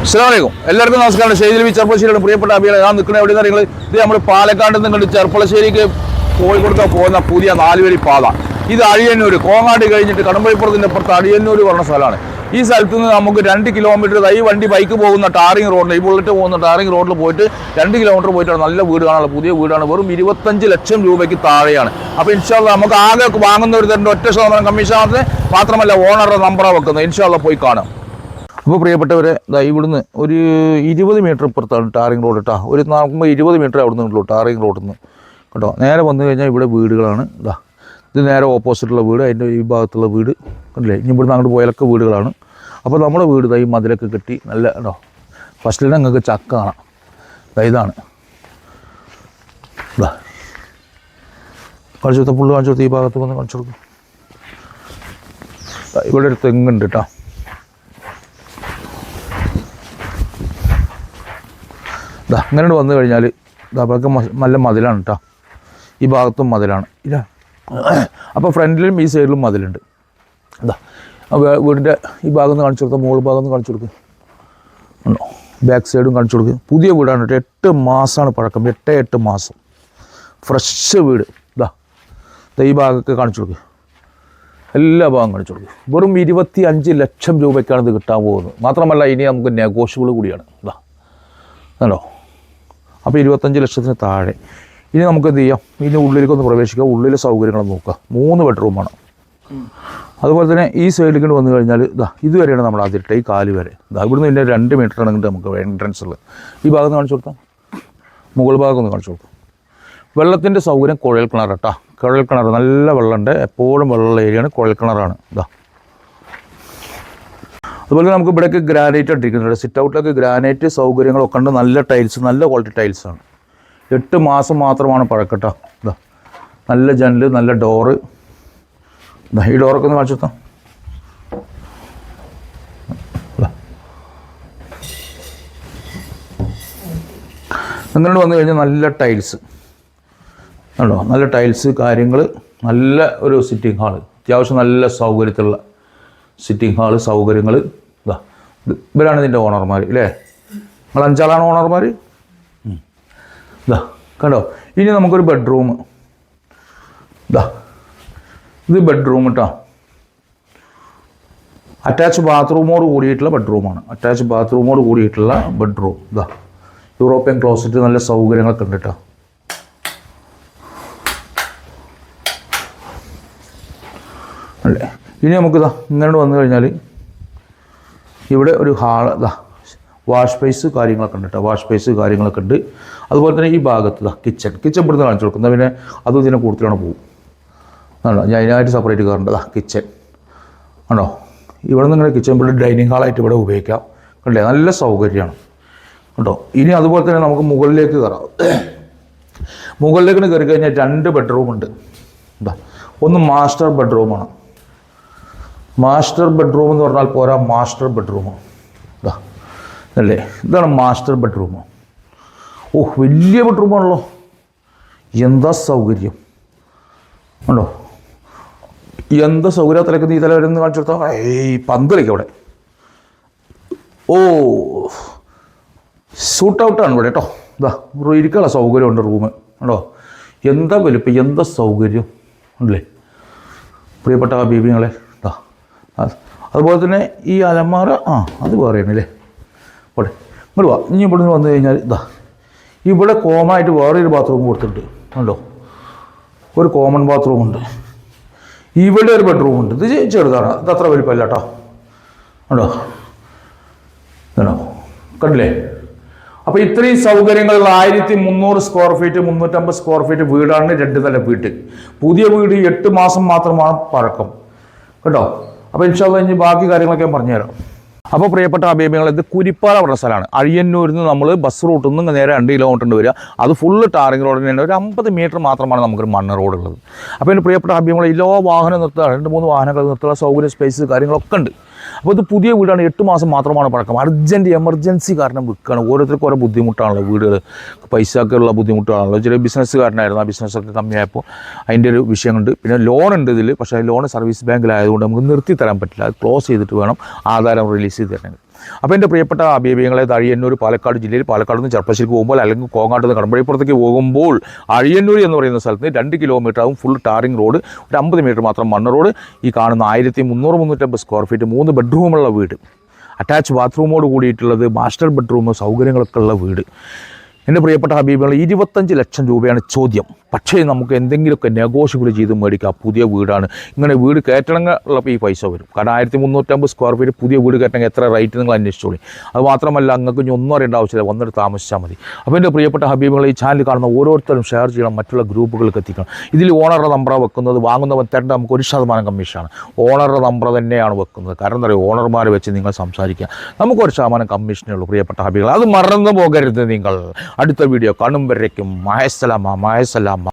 അസ്സലാമലൈക്കും. എല്ലാവർക്കും നമസ്കാരം. ഷെയ്ദിൽ ബി ചെർപ്പളശ്ശേരിയുടെ പ്രിയപ്പെട്ട അഭിയാണ്. ഞാൻ നിൽക്കുന്ന എവിടെ നിന്ന് നിങ്ങൾ ഇത് നമ്മൾ പാലക്കാട് നിന്ന് ചെർപ്പളശ്ശേരിക്ക് കോഴിക്കോട് പോകുന്ന പുതിയ 4 വരി പാത. ഇത് അഴിയന്നൂർ കോങ്ങാട് കഴിഞ്ഞിട്ട് കടമ്പഴിപ്പുറത്തിൻ്റെ അപ്പുറത്ത് അഴിയന്നൂർ പറഞ്ഞ സ്ഥലമാണ്. ഈ സ്ഥലത്ത് നിന്ന് നമുക്ക് 2 കിലോമീറ്റർ ഈ വണ്ടി ബൈക്ക് പോകുന്ന ടാറിങ് റോഡിൽ, ഈ ബുള്ളറ്റ് പോകുന്ന ടാറിങ് റോഡിൽ പോയിട്ട് 2 കിലോമീറ്റർ പോയിട്ടാണ് നല്ല വീട് കാണാനുള്ള പുതിയ വീടാണ്. വെറും 25 ലക്ഷം രൂപയ്ക്ക് താഴെയാണ്. അപ്പോൾ ഇൻഷാല്ലാ നമുക്ക് ആകെ വാങ്ങുന്നവർ തരുന്ന 1% കമ്മീഷൻ മാത്രമല്ല ഓണറുടെ നമ്പറാണ് വെക്കുന്നത്. ഇൻഷാല്ലാ പോയി കാണാം. അപ്പോൾ പ്രിയപ്പെട്ടവരെ, ഇവിടുന്ന് ഒരു 20 മീറ്റർ ഇപ്പുറത്താണ് ടാറിങ് റോഡ് കേട്ടോ. ഒരു നോക്കുമ്പോൾ 20 മീറ്റർ അവിടെ നിന്നുള്ളൂ ടാറിങ് റോഡിൽ നിന്ന് കേട്ടോ. നേരെ വന്നു കഴിഞ്ഞാൽ ഇവിടെ വീടുകളാണ്. ഇത് നേരെ ഓപ്പോസിറ്റുള്ള വീട്, അതിൻ്റെ ഈ ഭാഗത്തുള്ള വീട് കണ്ടില്ലേ. ഇനി ഇവിടുന്ന് അങ്ങോട്ട് പോയാലൊക്കെ വീടുകളാണ്. അപ്പോൾ നമ്മുടെ വീട് ഈ മതിലൊക്കെ കെട്ടി നല്ല കേട്ടോ. ഫസ്റ്റിൽ നിങ്ങൾക്ക് ചക്ക കാണാം. ഇതാണ് കാണിച്ചു കൊടുത്ത പുള്ളി കാണിച്ചു കൊടുത്ത് ഈ ഭാഗത്ത് വന്ന് കാണിച്ചു കൊടുക്കും. ഇവിടെ ഒരു തെങ്ങുണ്ട് കേട്ടോ. അങ്ങനെ വന്നു കഴിഞ്ഞാൽ അതൊക്കെ നല്ല മതിലാണ് കേട്ടോ. ഈ ഭാഗത്തും മതിലാണ് ഇല്ല. അപ്പോൾ ഫ്രണ്ടിലും ഈ സൈഡിലും മതിലുണ്ട്. വീടിൻ്റെ ഈ ഭാഗം ഒന്ന് കാണിച്ചു കൊടുത്താൽ, മുകൾ ഭാഗം ഒന്ന് കാണിച്ചു കൊടുക്കുക. ഉണ്ടോ? ബാക്ക് സൈഡും കാണിച്ചു കൊടുക്കുക. പുതിയ വീടാണ് കേട്ടോ. 8 മാസമാണ് പഴക്കം. 8 മാസം ഫ്രഷ് വീട്. ഈ ഭാഗമൊക്കെ കാണിച്ചു കൊടുക്കുക. എല്ലാ ഭാഗം കാണിച്ചു കൊടുക്കുക. വെറും 25 ലക്ഷം രൂപയ്ക്കാണ് ഇത് കിട്ടാൻ പോകുന്നത്. മാത്രമല്ല ഇനി നമുക്ക് നെഗോഷ്യബിൾ കൂടിയാണ്. കണ്ടോ? അപ്പോൾ 25 ലക്ഷത്തിന് താഴെ. ഇനി നമുക്ക് എന്ത് ചെയ്യാം, ഇതിൻ്റെ ഉള്ളിലേക്കൊന്ന് പ്രവേശിക്കുക. ഉള്ളിലെ സൗകര്യങ്ങളൊന്ന് നോക്കുക. 3 ബെഡ്റൂമാണ്. അതുപോലെ തന്നെ ഈ സൈഡിലേക്ക് വന്നു കഴിഞ്ഞാൽ ഇതുവരെയാണ് നമ്മൾ അതിരിട്ട ഈ കാല് വരെ. ഇവിടുന്ന് ഇതിൻ്റെ 2 മീറ്റർ ആണെങ്കിൽ നമുക്ക് എൻട്രൻസ് ഉള്ളത്. ഈ ഭാഗം ഒന്ന് കാണിച്ചു കൊടുത്താൽ, മുകൾ ഭാഗം ഒന്ന് കാണിച്ചു കൊടുക്കും. വെള്ളത്തിൻ്റെ സൗകര്യം കുഴൽ കിണർ കേട്ടോ. കുഴൽ കിണർ നല്ല വെള്ളമുണ്ട്. എപ്പോഴും വെള്ളമുള്ള ഏരിയയാണ്. കുഴൽ കിണറാണ്. അതുപോലെ നമുക്ക് ഇവിടേക്ക് ഗ്രാനൈറ്റ് ഇട്ടിരിക്കുന്നുണ്ട്. സിറ്റ് ഔട്ടിലൊക്കെ ഗ്രാനൈറ്റ് സൗകര്യങ്ങളൊക്കെ ഉണ്ട്. നല്ല ടൈൽസ്, നല്ല ക്വാളിറ്റി ടൈൽസാണ്. 8 മാസം മാത്രമാണ് പഴക്കട്ടോ. നല്ല ജനൽ, നല്ല ഡോറ്. ഈ ഡോറൊക്കെ ഒന്ന് കാണിച്ചു കൊടുത്താൽ. അങ്ങനെ വന്നു കഴിഞ്ഞാൽ നല്ല ടൈൽസ് ഉണ്ടോ. നല്ല ടൈൽസ് കാര്യങ്ങൾ. നല്ല ഒരു സിറ്റിംഗ് ഹാള്. അത്യാവശ്യം നല്ല സൗകര്യത്തിലുള്ള സിറ്റിംഗ് ഹാള് സൗകര്യങ്ങൾ. ഇവരാണ് ഇതിൻ്റെ ഓണർമാർ അല്ലേ. നിങ്ങൾ 5 ആളാണ് ഓണർമാർ. കണ്ടോ? ഇനി നമുക്കൊരു ബെഡ്റൂം. ഇത് ബെഡ്റൂം കേട്ടോ. അറ്റാച്ച് ബാത്റൂമോട് കൂടിയിട്ടുള്ള ബെഡ്റൂമാണ്. അറ്റാച്ച് ബാത്റൂമോട് കൂടിയിട്ടുള്ള ബെഡ്റൂം. യൂറോപ്യൻ ക്ലോസറ്റ്, നല്ല സൗകര്യങ്ങളൊക്കെ ഉണ്ട് കേട്ടോ. അല്ലേ. ഇനി നമുക്ക് ഇങ്ങനെ വന്നു കഴിഞ്ഞാൽ ഇവിടെ ഒരു ഹാള്, വാഷ് സ്പേസ് കാര്യങ്ങളൊക്കെ ഉണ്ട് കേട്ടോ. വാഷ് സ്പേസ് കാര്യങ്ങളൊക്കെ ഉണ്ട്. അതുപോലെ തന്നെ ഈ ഭാഗത്ത് കിച്ചൺ ഇവിടുന്ന് കാണിച്ചു കൊടുക്കുന്നത്. പിന്നെ അതും ഇതിനെ കൂടുതലാണ് പോകും. ആണോ, ഞാൻ അതിനായിട്ട് സെപ്പറേറ്റ് കയറേണ്ടത് കിച്ചൺ ആണോ. ഇവിടെ നിന്ന് ഇങ്ങനെ കിച്ചൺ ഇവിടെ ഡൈനിങ് ഹാളായിട്ട് ഇവിടെ ഉപയോഗിക്കാം. കണ്ടേ, നല്ല സൗകര്യമാണ് കേട്ടോ. ഇനി അതുപോലെ തന്നെ നമുക്ക് മുകളിലേക്ക് കയറാം. മുകളിലേക്ക് കയറി കഴിഞ്ഞാൽ 2 ബെഡ്റൂമുണ്ട്. ഒന്ന് മാസ്റ്റർ ബെഡ്റൂമാണ്. മാസ്റ്റർ ബെഡ്റൂം എന്ന് പറഞ്ഞാൽ പോരാ, മാസ്റ്റർ ബെഡ്റൂമാണ്. അല്ലേ, ഇതാണ് മാസ്റ്റർ ബെഡ്റൂം. വലിയ ബെഡ്റൂമാണല്ലോ. എന്താ സൗകര്യം ഉണ്ടോ. എന്താ സൗകര്യം. തലക്ക് നീ തല വരുന്ന കാണിച്ചു കൊടുത്താൽ പന്ത് കളിക്കും അവിടെ. സൂട്ട് ഔട്ടാണ് ഇവിടെ കേട്ടോ. ഇരിക്കാനുള്ള സൗകര്യമുണ്ട്. റൂം ഉണ്ടോ. എന്താ വലിപ്പം, എന്താ സൗകര്യം ഉണ്ടല്ലേ പ്രിയപ്പെട്ട ബീബിങ്ങളെ. അതുപോലെ തന്നെ ഈ അലമാര അത് വേറെയാണല്ലേ. ഇവിടെ ഇങ്ങോട്ട് വാ. ഇനി ഇവിടെ നിന്ന് വന്നു കഴിഞ്ഞാൽ ഇവിടെ കോമൺ ആയിട്ട് വേറൊരു ബാത്റൂം കൊടുത്തിട്ടുണ്ട് കണ്ടോ. ഒരു കോമൺ ബാത്റൂമുണ്ട്. ഇവിടെ ഒരു ബെഡ്റൂമുണ്ട്. ഇത് ചെറുതാണ്. ഇത് അത്ര വലിപ്പമല്ല കേട്ടോ. കണ്ടോ കണ്ടോ കണ്ടില്ലേ. അപ്പോൾ ഇത്രയും സൗകര്യങ്ങളുള്ള 1300 സ്ക്വയർ ഫീറ്റ് 350 സ്ക്വയർ ഫീറ്റ് വീടാണ് 2 നില വീട്. പുതിയ വീട് 8 മാസം മാത്രമാണ് പഴക്കം കേട്ടോ. അപ്പോൾ ഇൻഷാല്ലാ ഇനി ബാക്കി കാര്യങ്ങളൊക്കെ ഞാൻ പറഞ്ഞുതരാം. അപ്പോൾ പ്രിയപ്പെട്ട അബീബികൾ, ഇത് കുരിപ്പാല പറഞ്ഞ സ്ഥലമാണ്. അഴിയന്നൂരിൽ നിന്ന് നമ്മൾ ബസ് റൂട്ടിൽ നിന്ന് നേരെ 2 കിലോമീറ്റർ വരിക. അത് ഫുള്ള് ടാറിങ് റോഡിന് തന്നെ. ഒരു 50 മീറ്റർ മാത്രമാണ് നമുക്കൊരു മണ്ണ് റോഡുള്ളത്. അപ്പോൾ എൻ്റെ പ്രിയപ്പെട്ട അബീബികൾ, എല്ലാ വാഹനം നിർത്തുക, 2-3 വാഹനങ്ങൾ നിർത്തുക, സൗകര്യ സ്പേസ് കാര്യങ്ങളൊക്കെ ഉണ്ട്. അപ്പോൾ ഇത് പുതിയ വീടാണ്. 8 മാസം മാത്രമാണ് പഴക്കം. എമർജൻസി കാരണം വിൽക്കുകയാണ്. ഓരോരുത്തർക്കും ഓരോ ബുദ്ധിമുട്ടാണല്ലോ. വീടുകൾ പൈസക്കുള്ള ബുദ്ധിമുട്ടാണല്ലോ. ചില ബിസിനസ്സുകാരനായിരുന്നു. ആ ബിസിനസ്സൊക്കെ കമ്മിയായപ്പോൾ അതിൻ്റെ ഒരു വിഷയമുണ്ട്. പിന്നെ ലോൺ ഉണ്ട് ഇതിൽ. പക്ഷേ ലോൺ സർവീസ് ബാങ്കിലായതുകൊണ്ട് നമുക്ക് നിർത്തി തരാൻ പറ്റില്ല. അത് ക്ലോസ് ചെയ്തിട്ട് വേണം ആധാരം റിലീസ് ചെയ്ത് തരണമെങ്കിൽ. അപ്പോൾ എൻ്റെ പ്രിയപ്പെട്ട അഭിപ്രായങ്ങളെ അഴിയന്നൂർ പാലക്കാട് ജില്ലയിൽ പാലക്കാട് നിന്ന് ചെർപ്പശ്ശേരിക്ക് പോകുമ്പോൾ അല്ലെങ്കിൽ കോങ്ങാട്ട് നിന്ന് കടമ്പഴിപ്പുറത്തേക്ക് പോകുമ്പോൾ അഴിയന്നൂർ എന്ന് പറയുന്ന സ്ഥലത്ത് 2 കിലോമീറ്റർ ആവും ഫുൾ ടാറിംഗ് റോഡ്, ഒരു 50 മീറ്റർ മാത്രം മണ്ണ് റോഡ്. ഈ കാണുന്ന 1300-350 സ്ക്വയർ ഫീറ്റ് 3 ബെഡ്റൂമുള്ള വീട്, അറ്റാച്ച് ബാത്റൂമോട് കൂടിയിട്ടുള്ളത്, മാസ്റ്റർ ബെഡ്റൂം, സൗകര്യങ്ങളൊക്കെ ഉള്ള വീട്. എൻ്റെ പ്രിയപ്പെട്ട ഹബീബുകൾ 25 ലക്ഷം രൂപയാണ് ചോദ്യം. പക്ഷേ നമുക്ക് എന്തെങ്കിലുമൊക്കെ നെഗോഷ്യബിൾ ചെയ്ത് മേടിക്കാം. പുതിയ വീടാണ്. ഇങ്ങനെ വീട് കയറ്റണമെന്നുള്ളപ്പോൾ ഈ പൈസ വരും. കാരണം 1350 സ്ക്വയർ ഫീറ്റ് പുതിയ വീട് കയറ്റണമെങ്കിൽ എത്ര റേറ്റ് നിങ്ങൾ അന്വേഷിച്ചോളി. അത് മാത്രമല്ല നിങ്ങൾക്ക് ഇനി ഒന്നും അറിയേണ്ട ആവശ്യമില്ല, വന്നിട്ട് താമസിച്ചാൽ മതി. അപ്പോൾ എൻ്റെ പ്രിയപ്പെട്ട ഹബീബുകൾ ഈ ചാനൽ കാണുന്ന ഓരോരുത്തരും ഷെയർ ചെയ്യണം, മറ്റുള്ള ഗ്രൂപ്പുകൾക്ക് എത്തിക്കണം. ഇതിൽ ഓണറുടെ നമ്പർ വെക്കുന്നത്, വാങ്ങുന്നവൻ തരേണ്ട നമുക്ക് 1% കമ്മീഷനാണ്. ഓണറുടെ നമ്പർ തന്നെയാണ് വെക്കുന്നത്. കാരണം എന്താ പറയുക, ഓണർമാരെ വെച്ച് നിങ്ങൾ സംസാരിക്കുക, നമുക്ക് 1% കമ്മീഷനേ ഉള്ളൂ. പ്രിയപ്പെട്ട ഹബീബുകൾ അത് മറന്നു പോകരുത് നിങ്ങൾ. അടുത്ത വീഡിയോ കാണും വരയ്ക്കും മഹസലാമ.